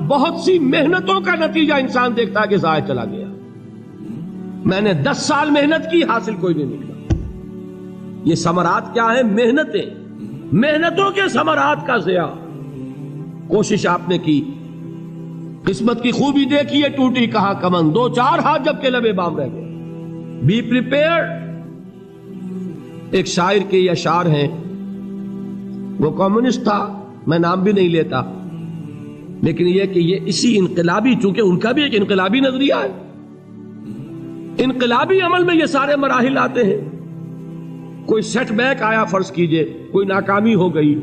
بہت سی محنتوں کا نتیجہ انسان دیکھتا ہے کہ ضائع چلا گیا. میں نے 10 سال محنت کی، حاصل کوئی نہیں نکلا. یہ ثمرات کیا ہیں؟ محنتیں، محنتوں کے ثمرات کا ضیاع. کوشش آپ نے کی، قسمت کی خوبی دیکھی ہے، ٹوٹی کہاں کمن، 2-4 ہاتھ جب کے لبے بام رہ گئے. Be prepared. ایک شاعر کے یہ اشعار ہیں، وہ کمیونسٹ تھا، میں نام بھی نہیں لیتا، لیکن یہ کہ یہ اسی انقلابی، چونکہ ان کا بھی ایک انقلابی نظریہ ہے، انقلابی عمل میں یہ سارے مراحل آتے ہیں. کوئی سیٹ بیک آیا فرض کیجئے، کوئی ناکامی ہو گئی،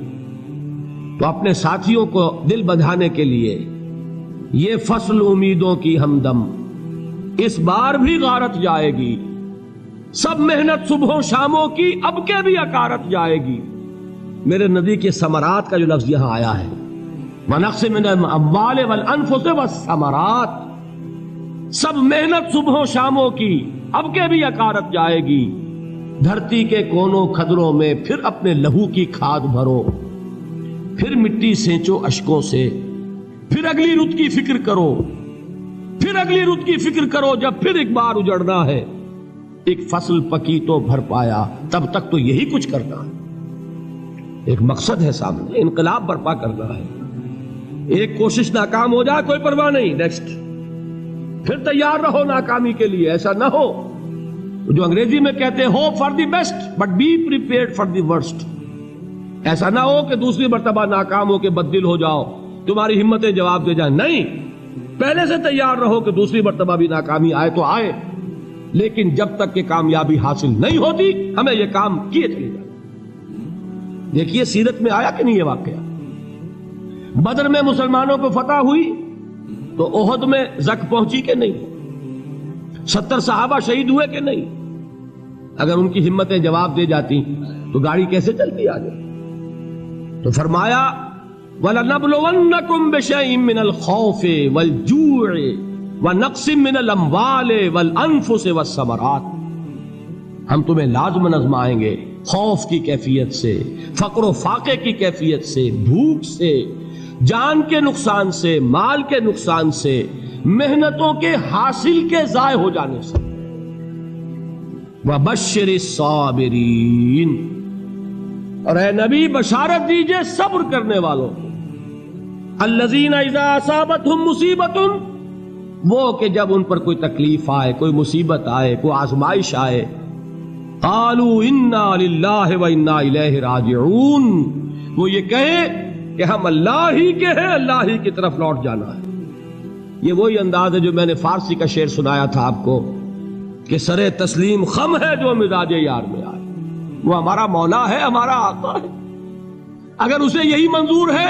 تو اپنے ساتھیوں کو دل بندھانے کے لیے یہ فصل امیدوں کی ہمدم اس بار بھی غارت جائے گی، سب محنت صبحوں شاموں کی اب کے بھی اکارت جائے گی. میرے نبی کے ثمرات کا جو لفظ یہاں آیا ہے، وَنَقْصٍ مِّنَ الْأَمْوَالِ وَالْأَنفُسِ وَالثَّمَرَاتِ، سب محنت صبحوں شاموں کی اب کے بھی اکارت جائے گی. دھرتی کے کونوں کھدروں میں پھر اپنے لہو کی کھاد بھرو، پھر مٹی سینچو اشکوں سے، پھر اگلی رت کی فکر کرو، پھر اگلی رت کی فکر کرو، جب پھر ایک بار اجڑنا ہے. ایک فصل پکی تو بھر پایا، تب تک تو یہی کچھ کرنا ہے. ایک مقصد ہے سامنے، انقلاب برپا کرنا ہے. ایک کوشش ناکام ہو جائے کوئی پرواہ نہیں، نیکسٹ. پھر تیار رہو ناکامی کے لیے. ایسا نہ ہو جو انگریزی میں کہتے ہیں hope for the best but be prepared for the worst. ایسا نہ ہو کہ دوسری مرتبہ ناکام ہو کے بددل ہو جاؤ، تمہاری ہمتیں جواب دے جائیں. نہیں، پہلے سے تیار رہو کہ دوسری مرتبہ بھی ناکامی آئے تو آئے، لیکن جب تک کہ کامیابی حاصل نہیں ہوتی ہمیں یہ کام کیے چلے جائیں. دیکھیے سیرت میں آیا کہ نہیں یہ واقعہ. بدر میں مسلمانوں کو فتح ہوئی تو احد میں زک پہنچی کہ نہیں؟ 70 صحابہ شہید ہوئے کہ نہیں؟ اگر ان کی ہمتیں جواب دے جاتی تو گاڑی کیسے چلتی آگے؟ تو فرمایا وَلَنَبْلُوَنَّكُمْ بِشَيْءٍ مِّنَ الْخَوْفِ وَالْجُوعِ وَنَقْصٍ مِّنَ الْأَمْوَالِ وَالْأَنفُسِ وَالثَّمَرَاتِ. ہم تمہیں لازم آزمائیں گے، خوف کی کیفیت سے، فقر و فاقے کی کیفیت سے، بھوک سے، جان کے نقصان سے، مال کے نقصان سے، محنتوں کے حاصل کے ضائع ہو جانے سے. وَبَشِّرِ الصَّابِرِينَ، اور اے نبی بشارت دیجئے صبر کرنے والوں کو. الَّذِينَ إِذَا أَصَابَتْهُمْ مُصِيبَةٌ، وہ کہ جب ان پر کوئی تکلیف آئے، کوئی مصیبت آئے، کوئی آزمائش آئے، قالوا انا للہ وانا الیہ راجعون، وہ یہ کہیں کہ ہم اللہ ہی کے ہیں، اللہ ہی کی طرف لوٹ جانا ہے. یہ وہی انداز ہے جو میں نے فارسی کا شعر سنایا تھا آپ کو کہ سرے تسلیم خم ہے جو مزاج یار میں آئے. وہ ہمارا مولا ہے، ہمارا آقا ہے. اگر اسے یہی منظور ہے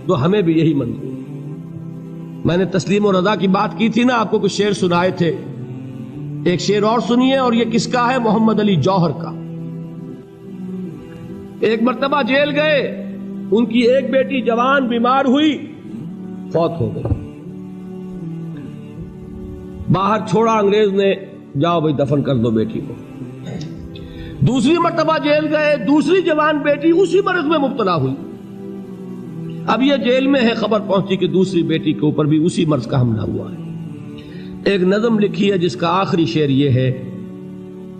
تو ہمیں بھی یہی منظور ہے. میں نے تسلیم و رضا کی بات کی تھی نا، آپ کو کچھ شعر سنائے تھے. ایک شعر اور سنیے، اور یہ کس کا ہے؟ محمد علی جوہر کا. ایک مرتبہ جیل گئے، ان کی ایک بیٹی جوان بیمار ہوئی، فوت ہو گئی. باہر چھوڑا انگریز نے، جاؤ بھائی دفن کر دو بیٹی کو. دوسری مرتبہ جیل گئے، دوسری جوان بیٹی اسی مرض میں مبتلا ہوئی. اب یہ جیل میں ہے، خبر پہنچی کہ دوسری بیٹی کے اوپر بھی اسی مرض کا حملہ ہوا ہے. ایک نظم لکھی ہے جس کا آخری شعر یہ ہے،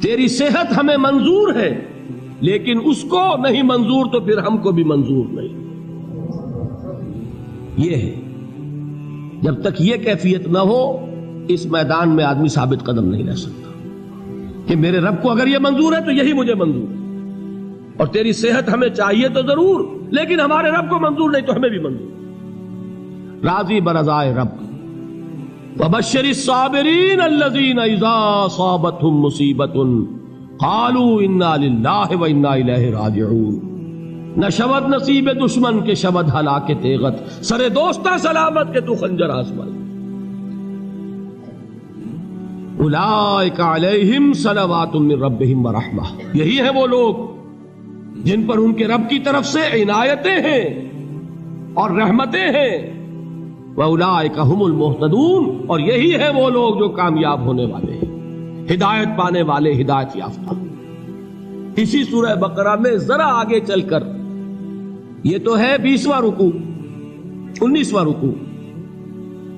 تیری صحت ہمیں منظور ہے لیکن اس کو نہیں منظور تو پھر ہم کو بھی منظور نہیں. یہ ہے، جب تک یہ کیفیت نہ ہو اس میدان میں آدمی ثابت قدم نہیں رہ سکتا کہ میرے رب کو اگر یہ منظور ہے تو یہی مجھے منظور ہے، اور تیری صحت ہمیں چاہیے تو ضرور، لیکن ہمارے رب کو منظور نہیں تو ہمیں بھی منظور. راضی برضائے رب. وَبَشِّرِ الصَّابِرِينَ الَّذِينَ إِذَا أَصَابَتْهُمْ مُصِيبَةٌ قَالُوا إِنَّا لِلَّهِ وَإِنَّا إِلَيْهِ رَاجِعُونَ. نہ شود نصیب دشمن کے شود ہلاک تیغت، سرے دوستہ سلامت کے تو خنجر آسمان. اولئک علیہم صلوات من ربہم ورحمہ، یہی ہے وہ لوگ جن پر ان کے رب کی طرف سے عنایتیں ہیں اور رحمتیں ہیں. وَأُولَئِكَ هُمُ الْمُهْتَدُونَ، اور یہی ہے وہ لوگ جو کامیاب ہونے والے ہیں، ہدایت پانے والے، ہدایت یافتہ. اسی سورہ بقرہ میں ذرا آگے چل کر، یہ تو ہے 20واں رکوع، 19واں رکوع،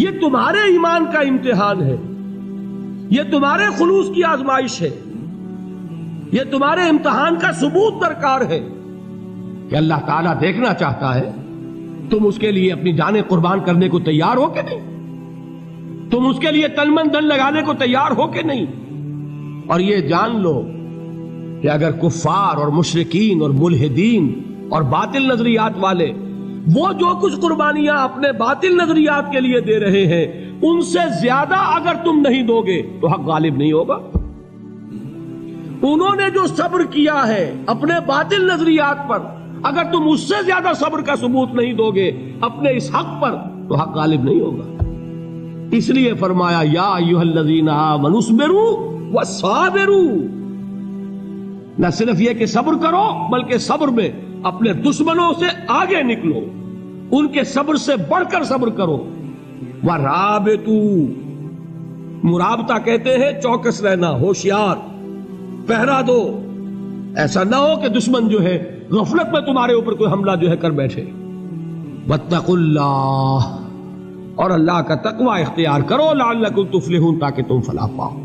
یہ تمہارے ایمان کا امتحان ہے، یہ تمہارے خلوص کی آزمائش ہے، یہ تمہارے امتحان کا ثبوت درکار ہے کہ اللہ تعالیٰ دیکھنا چاہتا ہے تم اس کے لیے اپنی جانیں قربان کرنے کو تیار ہو کہ نہیں، تم اس کے لیے تن من دھن لگانے کو تیار ہو کہ نہیں۔ اور یہ جان لو کہ اگر کفار اور مشرکین اور ملحدین اور باطل نظریات والے وہ جو کچھ قربانیاں اپنے باطل نظریات کے لیے دے رہے ہیں ان سے زیادہ اگر تم نہیں دو گے تو حق غالب نہیں ہوگا۔ انہوں نے جو صبر کیا ہے اپنے باطل نظریات پر، اگر تم اس سے زیادہ صبر کا ثبوت نہیں دو گے اپنے اس حق پر تو حق غالب نہیں ہوگا۔ اس لیے فرمایا یا ایھا الذین آمنوا اصبروا وصابروا، نہ صرف یہ کہ صبر کرو بلکہ صبر میں اپنے دشمنوں سے آگے نکلو، ان کے صبر سے بڑھ کر صبر کرو۔ ورابطوا، مرابطہ کہتے ہیں چوکس رہنا، ہوشیار، پہرا دو، ایسا نہ ہو کہ دشمن جو ہے غفلت میں تمہارے اوپر کوئی حملہ جو ہے کر بیٹھے۔ واتقوا اللہ، اور اللہ کا تقوی اختیار کرو، لعلکم تفلحون، تاکہ تم فلاح پاؤ۔